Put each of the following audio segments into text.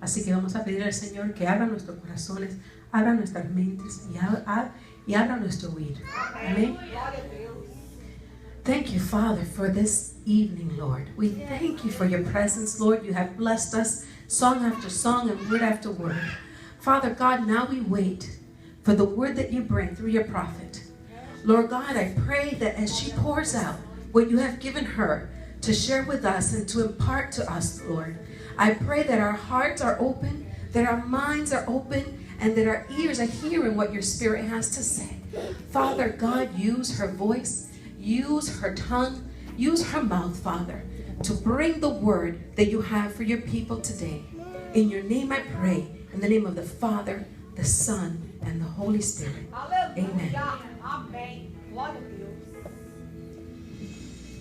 Así que vamos a pedir al Señor que abra nuestros corazones, abra nuestras mentes y abra nuestro oído. Amén. Thank you, Father, for this evening, Lord. We thank you for your presence, Lord. You have blessed us song after song and word after word. Father God, now we wait for the word that you bring through your prophet. Lord God, I pray that as she pours out what you have given her to share with us and to impart to us, Lord, I pray that our hearts are open, that our minds are open, and that our ears are hearing what your Spirit has to say. Father God, use her voice, use her tongue, use her mouth, Father, to bring the word that you have for your people today. In your name I pray, in the name of the Father, the Son, and the Holy Spirit. Amen. Amém. Glória a Deus.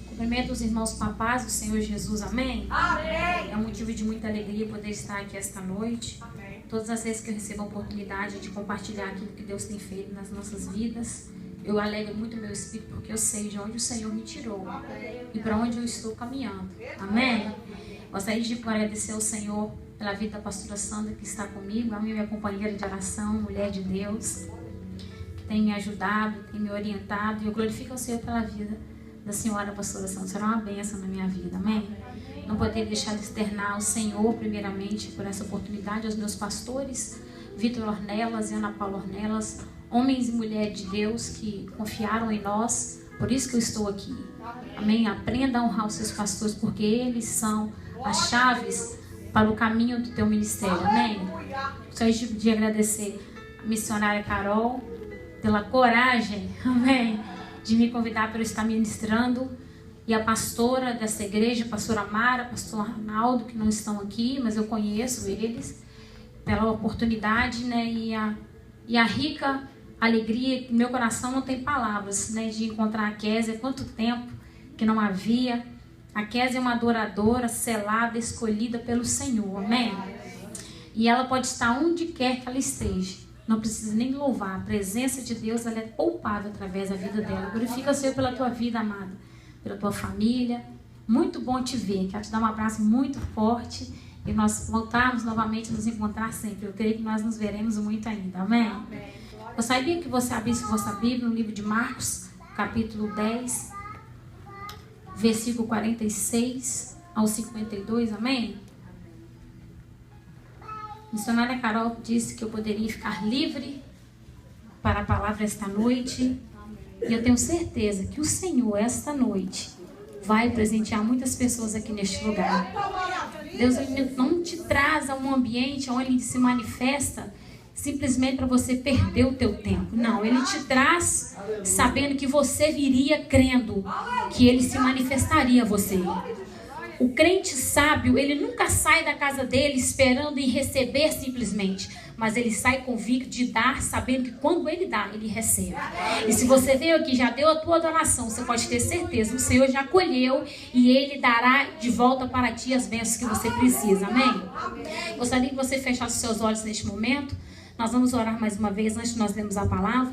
Cumprimento os irmãos com a paz do Senhor Jesus, amém? Amém. É um motivo de muita alegria poder estar aqui esta noite. Amém. Todas as vezes que eu recebo a oportunidade de compartilhar aquilo que Deus tem feito nas nossas vidas, eu alegro muito meu espírito, porque eu sei de onde o Senhor me tirou e para onde eu estou caminhando. Amém? Gostaria de agradecer ao Senhor pela vida da pastora Sandra, que está comigo, a minha companheira de oração, mulher de Deus, que tem me ajudado, tem me orientado, e eu glorifico ao Senhor pela vida da senhora pastora Sandra. Será uma bênção na minha vida, amém? Não poderia deixar de externar ao Senhor, primeiramente, por essa oportunidade, aos meus pastores, Vitor Ornelas e Ana Paula Ornelas, homens e mulheres de Deus que confiaram em nós, por isso que eu estou aqui. Amém? Aprenda a honrar os seus pastores, porque eles são as chaves para o caminho do teu ministério. Amém? Gostaria de agradecer a missionária Carol pela coragem, amém, de me convidar para eu estar ministrando, e a pastora dessa igreja, a pastora Mara, pastor Arnaldo, que não estão aqui, mas eu conheço eles, pela oportunidade, né, e a rica alegria, que meu coração não tem palavras, né, de encontrar a Kézia. Quanto tempo que não havia. A Kézia é uma adoradora, selada, escolhida pelo Senhor, amém? E ela pode estar onde quer que ela esteja, não precisa nem louvar. A presença de Deus, ela é palpável através da vida dela. Glorifica o Senhor pela tua vida, amada, pela tua família. Muito bom te ver. Quero te dar um abraço muito forte e nós voltarmos novamente a nos encontrar sempre. Eu creio que nós nos veremos muito ainda, amém? Gostaria que você abrisse vossa Bíblia no livro de Marcos, capítulo 10, versículo 46 ao 52, amém? A missionária Carol disse que eu poderia ficar livre para a palavra esta noite. E eu tenho certeza que o Senhor, esta noite, vai presentear muitas pessoas aqui neste lugar. Deus, ele não te traz a um ambiente onde ele se manifesta simplesmente para você perder o teu tempo. Não, ele te traz sabendo que você viria crendo que ele se manifestaria a você. O crente sábio, ele nunca sai da casa dele esperando em receber simplesmente, mas ele sai convicto de dar, sabendo que quando ele dá, ele recebe. E se você veio aqui, já deu a tua adoração, você pode ter certeza, o Senhor já acolheu e ele dará de volta para ti as bênçãos que você precisa, amém? Gostaria que você fechasse os seus olhos neste momento. Nós vamos orar mais uma vez antes de nós lermos a palavra.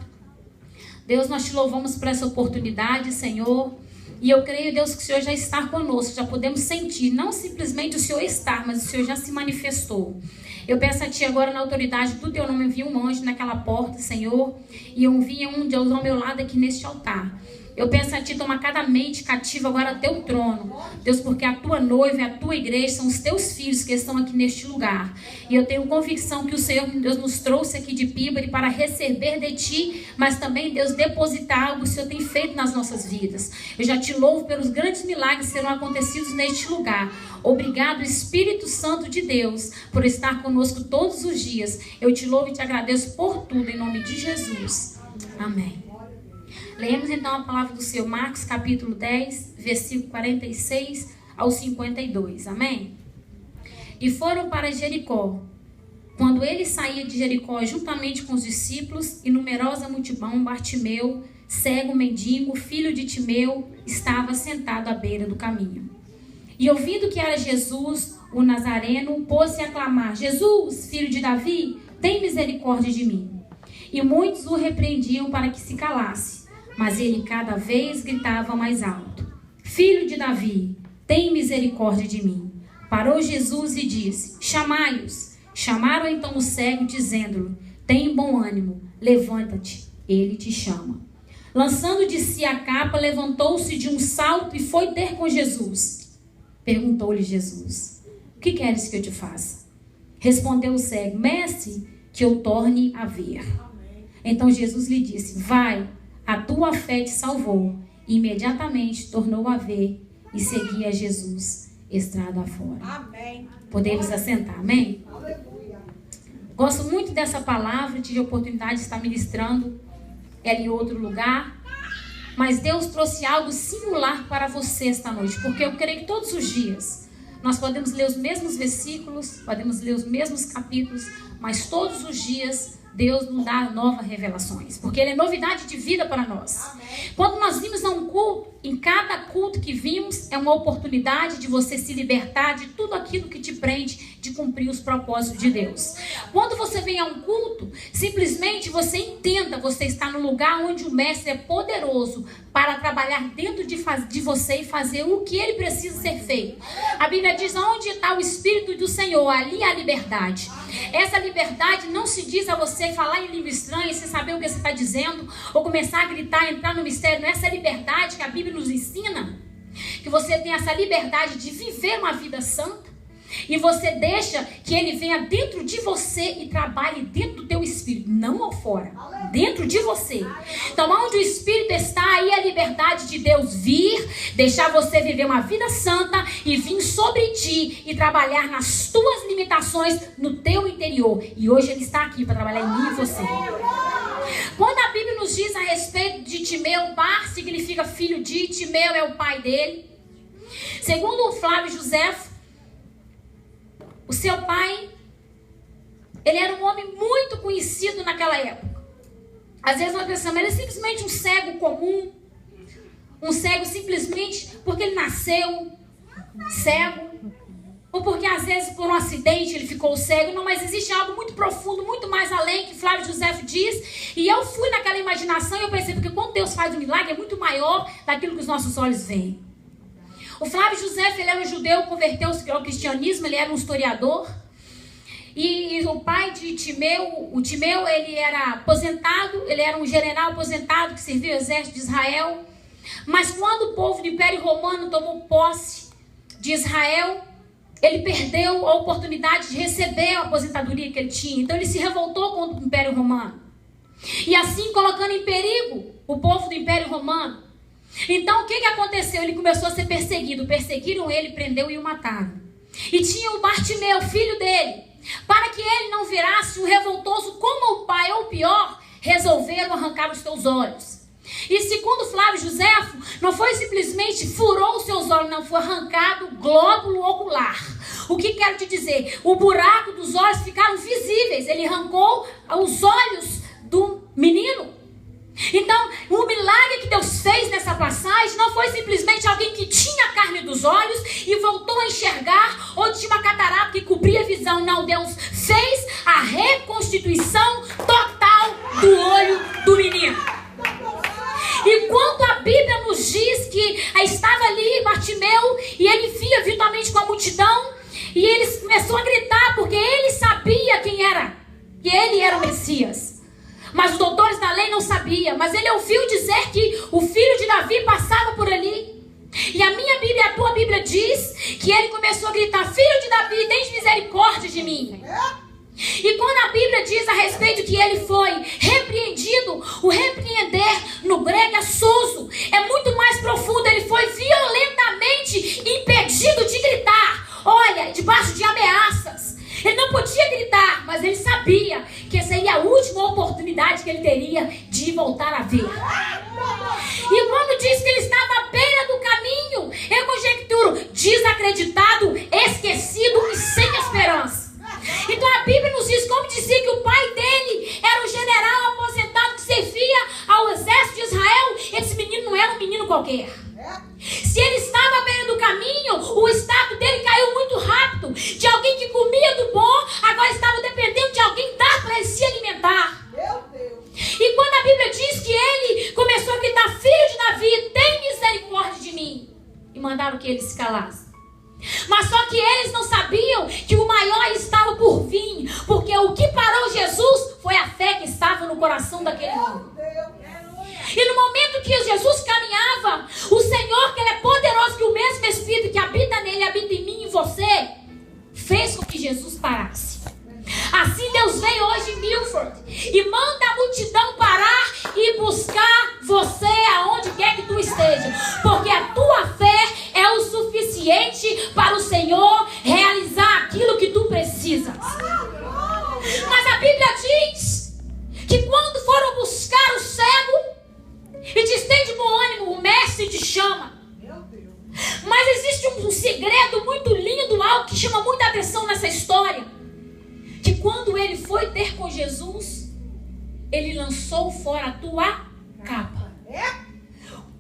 Deus, nós te louvamos por essa oportunidade, Senhor. E eu creio, Deus, que o Senhor já está conosco, já podemos sentir, não simplesmente o Senhor estar, mas o Senhor já se manifestou. Eu peço a Ti agora, na autoridade do Teu nome, envia um anjo naquela porta, Senhor, e envia um Deus ao meu lado aqui neste altar. Eu peço a Ti, toma cada mente cativa agora ao Teu trono, Deus, porque a Tua noiva e a Tua igreja são os Teus filhos que estão aqui neste lugar. E eu tenho convicção que o Senhor, Deus, nos trouxe aqui de Píbari para receber de Ti, mas também, Deus, depositar algo que o Senhor tem feito nas nossas vidas. Eu já Te louvo pelos grandes milagres que serão acontecidos neste lugar. Obrigado, Espírito Santo de Deus, por estar conosco todos os dias. Eu Te louvo e Te agradeço por tudo, em nome de Jesus. Amém. Leemos então a palavra do Senhor, Marcos capítulo 10, versículo 46 ao 52, amém? E foram para Jericó. Quando ele saía de Jericó juntamente com os discípulos e numerosa multidão, Bartimeu, cego mendigo, filho de Timeu, estava sentado à beira do caminho. E ouvindo que era Jesus, o Nazareno, pôs-se a clamar: Jesus, filho de Davi, tem misericórdia de mim. E muitos o repreendiam para que se calasse. Mas ele cada vez gritava mais alto: Filho de Davi, tem misericórdia de mim. Parou Jesus e disse: Chamai-os. Chamaram então o cego, dizendo-lhe: tem bom ânimo, levanta-te, ele te chama. Lançando de si a capa, levantou-se de um salto e foi ter com Jesus. Perguntou-lhe Jesus: o que queres que eu te faça? Respondeu o cego: mestre, que eu torne a ver. Então Jesus lhe disse: vai, a tua fé te salvou. E imediatamente tornou a ver e seguia Jesus estrada afora. Amém. Podemos assentar, amém? Aleluia. Gosto muito dessa palavra, tive a oportunidade de estar ministrando ela em outro lugar. Mas Deus trouxe algo singular para você esta noite, porque eu creio que todos os dias nós podemos ler os mesmos versículos, podemos ler os mesmos capítulos, mas todos os dias Deus nos dá novas revelações, porque Ele é novidade de vida para nós. Amém. Quando nós vimos a um culto, em cada culto que vimos, é uma oportunidade de você se libertar de tudo aquilo que te prende de cumprir os propósitos de Deus. Quando você vem a um culto, simplesmente você entenda, você está no lugar onde o mestre é poderoso para trabalhar dentro de você e fazer o que ele precisa ser feito. A Bíblia diz: onde está o Espírito do Senhor, ali há liberdade. Essa liberdade não se diz a você falar em língua estranha sem saber o que você está dizendo, ou começar a gritar, entrar no mistério. Não é essa liberdade que a Bíblia nos ensina, que você tem essa liberdade de viver uma vida santa, e você deixa que Ele venha dentro de você e trabalhe dentro do teu espírito, não ao fora, dentro de você. Então, onde o Espírito está, aí a liberdade de Deus vir, deixar você viver uma vida santa e vir sobre ti e trabalhar nas tuas limitações, no teu interior. E hoje Ele está aqui para trabalhar em mim e você. Quando a Bíblia nos diz a respeito de Timeu, Bar significa filho de, Timeu é o pai dele. Segundo o Flávio Josefo, o seu pai, ele era um homem muito conhecido naquela época. Às vezes nós pensamos, ele é simplesmente um cego comum, um cego simplesmente porque ele nasceu cego, ou porque às vezes por um acidente ele ficou cego. Não, mas existe algo muito profundo, muito mais além, que Flávio Josefo diz. E eu fui naquela imaginação e eu percebi que quando Deus faz um milagre é muito maior daquilo que os nossos olhos veem. O Flávio Josefo, ele era um judeu, converteu-se ao cristianismo, ele era um historiador. E o pai de Timeu, o Timeu, ele era aposentado, ele era um general aposentado que servia o exército de Israel. Mas quando o povo do Império Romano tomou posse de Israel, ele perdeu a oportunidade de receber a aposentadoria que ele tinha. Então ele se revoltou contra o Império Romano. E assim colocando em perigo o povo do Império Romano. Então o que aconteceu? Ele começou a ser perseguido. Perseguiram ele, prendeu e o mataram. E tinha o Bartimeu, filho dele. Para que ele não virasse um revoltoso como o pai, ou pior, resolveram arrancar os seus olhos. E segundo Flávio Josefo, não foi simplesmente furou os seus olhos, não, foi arrancado o glóbulo ocular. O que quero te dizer? O buraco dos olhos ficaram visíveis. Ele arrancou os olhos do menino. Então, o milagre que Deus fez nessa passagem não foi simplesmente alguém que tinha a carne dos olhos e voltou a enxergar, ou tinha uma catarata que cobria a visão. Não, Deus fez a reconstituição total do olho do menino. E quando a Bíblia nos diz que estava ali Bartimeu e ele via virtualmente com a multidão, e ele começou a gritar porque ele sabia quem era, que ele era o Messias. Mas os doutores da lei não sabiam. Mas ele ouviu dizer que o filho de Davi passava por ali. E a minha Bíblia e a tua Bíblia diz que ele começou a gritar: filho de Davi, tens misericórdia de mim. E quando a Bíblia diz a respeito que ele foi repreendido, o repreender no grego é sozo, é muito mais profundo. Ele foi violentamente impedido de gritar. Olha, debaixo de ameaças. Ele não podia gritar, mas ele sabia que essa seria a última oportunidade que ele teria de voltar a ver. E quando diz que ele estava à beira do caminho, eu conjecturo, desacreditado, esquecido e sem esperança. Então a Bíblia nos diz, como dizia que o pai dele era um general aposentado que servia ao exército de Israel, esse menino não era um menino qualquer. Se ele estava à beira do caminho, o status dele caiu muito rápido. De alguém que comia do bom, agora estava dependendo de alguém dar para ele se alimentar. Meu Deus. E quando a Bíblia diz que ele começou a gritar: filho de Davi, tem misericórdia de mim, e mandaram que ele se calasse. Mas só que eles não sabiam que o maior estava por vir, coração daquele homem. E no momento que Jesus caminhava, o Senhor, que Ele é poderoso, que o mesmo Espírito que habita nele, habita em mim e em você, fez com que Jesus parasse. Assim Deus veio hoje em Milford e manda a multidão parar e buscar você aonde quer que tu esteja, porque a tua fé é o suficiente para o Senhor realizar aquilo que tu precisas. Mas a Bíblia diz que quando foram buscar o cego, e te estende bom ânimo, o mestre te chama. Mas existe um segredo muito lindo, algo que chama muita atenção nessa história. Que quando ele foi ter com Jesus, ele lançou fora a tua capa.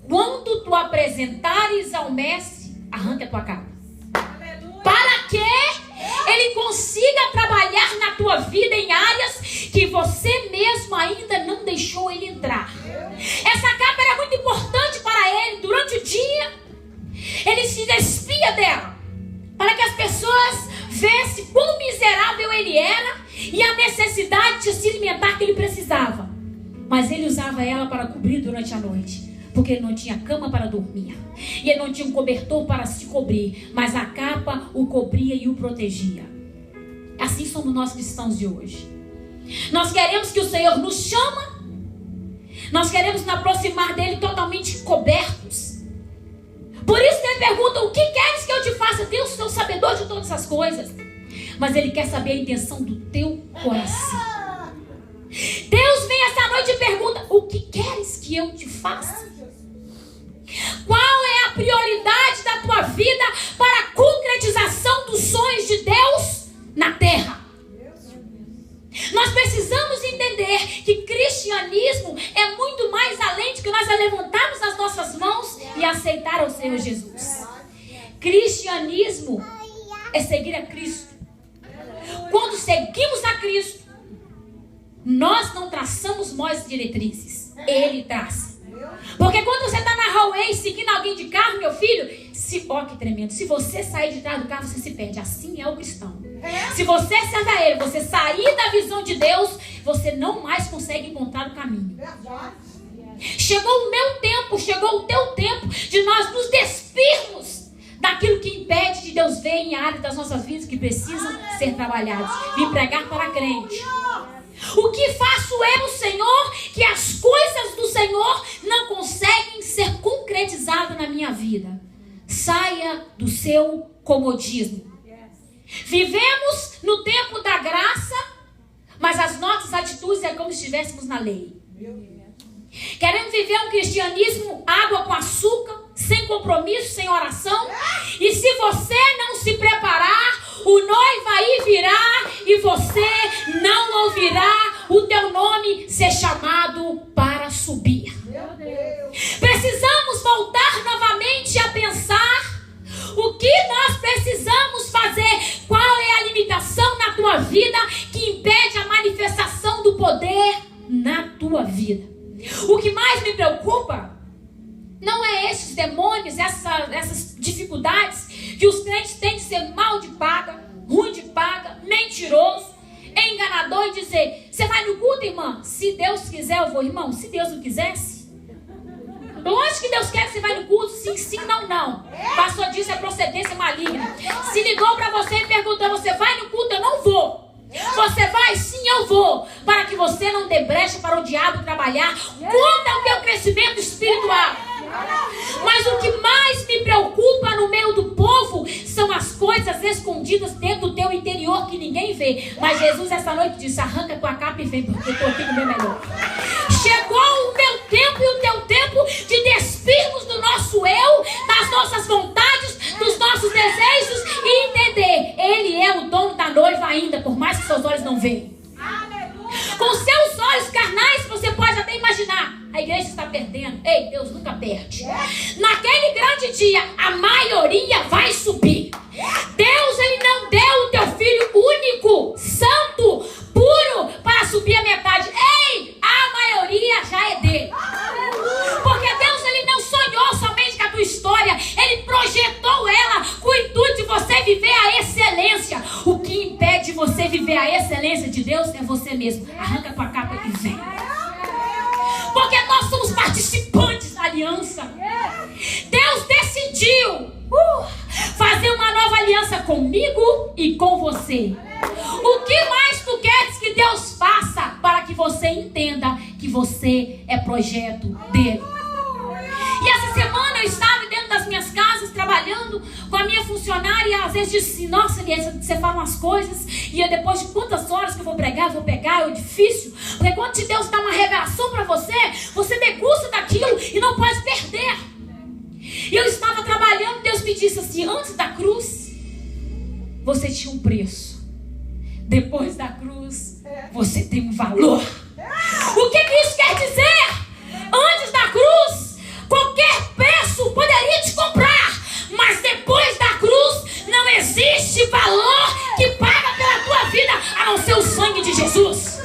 Quando tu apresentares ao mestre, arranca a tua capa. Para que ele consiga trabalhar na tua vida em áreas que você mesmo ainda não deixou ele entrar. Essa capa era muito importante para ele. Durante o dia, ele se despia dela, para que as pessoas vissem quão miserável ele era e a necessidade de se alimentar que ele precisava. Mas ele usava ela para cobrir durante a noite, porque ele não tinha cama para dormir e ele não tinha um cobertor para se cobrir, mas a capa o cobria e o protegia. Assim somos nós cristãos de hoje. Nós queremos que o Senhor nos chama, nós queremos nos aproximar dele totalmente cobertos. Por isso ele pergunta: o que queres que eu te faça? Deus é o sabedor de todas as coisas, mas ele quer saber a intenção do teu coração. Deus vem essa noite e pergunta: o que queres que eu te faça? Qual é a prioridade da tua vida para a concretização dos sonhos de Deus na terra? Nós precisamos entender que cristianismo é muito mais além de que nós levantarmos as nossas mãos e aceitar ao Senhor Jesus. Cristianismo é seguir a Cristo. Quando seguimos a Cristo, nós não traçamos nós diretrizes, Ele traça. Porque quando você está na highway seguindo alguém de carro, meu filho, que tremendo. Se você sair de trás do carro, você se perde. Assim é o cristão. Se você serve a Ele, você sair da visão de Deus, você não mais consegue encontrar o caminho. Chegou o meu tempo, chegou o teu tempo de nós nos despirmos daquilo que impede de Deus ver em áreas das nossas vidas que precisam ser trabalhados. Vim pregar para crente. O que faço eu, Senhor, que as coisas do Senhor não conseguem ser concretizadas na minha vida? Saia do seu comodismo. Vivemos no tempo da graça, mas as nossas atitudes é como se estivéssemos na lei. Queremos viver um cristianismo água com açúcar, sem compromisso, sem oração. E se você não se preparar, o noivo aí virá e você não ouvirá o teu nome ser chamado para subir. Precisamos voltar novamente a pensar o que nós precisamos fazer. Qual é a limitação na tua vida que impede a manifestação do poder na tua vida? O que mais me preocupa não é esses demônios, essas dificuldades que os crentes têm de ser mal de paga, ruim de paga, mentiroso, enganador e dizer: você vai no culto, irmã? Se Deus quiser eu vou. Irmão, se Deus não quisesse, lógico que Deus quer que você vai no culto. Sim, sim, não, não. Pastor disse é procedência maligna. Se ligou para você e perguntou: você vai no culto? Eu não vou. Você vai? Sim, eu vou. Para que você não dê brecha para o diabo trabalhar contra o teu crescimento espiritual. Mas o que mais me preocupa no meio do povo são as coisas escondidas dentro do teu interior que ninguém vê. Mas Jesus essa noite disse: arranca tua capa e vem, porque eu estou aqui no meu melhor. Chegou o meu tempo e o teu tempo de despirmos do nosso eu, das nossas vontades, dos nossos desejos e entender: Ele é o dono da noiva ainda, por mais que seus olhos não vejam. Com seus olhos carnais você pode até imaginar: a igreja está perdendo. Ei, Deus nunca perde. Naquele grande dia, a maioria vai subir. Deus, Ele não deu o teu filho único, santo, puro, para subir a metade. Ei, a maioria já é dele. Porque Deus, Ele não sonhou somente com a tua história. Ele projetou ela com o intuito de você viver a excelência. O que impede você viver a excelência de Deus é você mesmo. Arranca tua capa e vem. participantes da aliança. Deus decidiu fazer uma nova aliança comigo e com você. O que mais tu queres que Deus faça para que você entenda que você é projeto dele? E essa semana eu estava dentro das minhas casas trabalhando com a minha funcionária e às vezes disse assim: nossa, Eliette, você fala umas coisas e eu, depois de quantas horas que eu vou pregar, é difícil, porque quando Deus dá uma revelação para você, você degusta daquilo e não pode perder. E eu estava trabalhando, Deus me disse assim: antes da cruz você tinha um preço, depois da cruz você tem um valor. O que isso quer dizer? Antes da cruz qualquer preço poderia te comprar, mas depois da cruz não existe valor que paga pela tua vida a não ser o sangue de Jesus.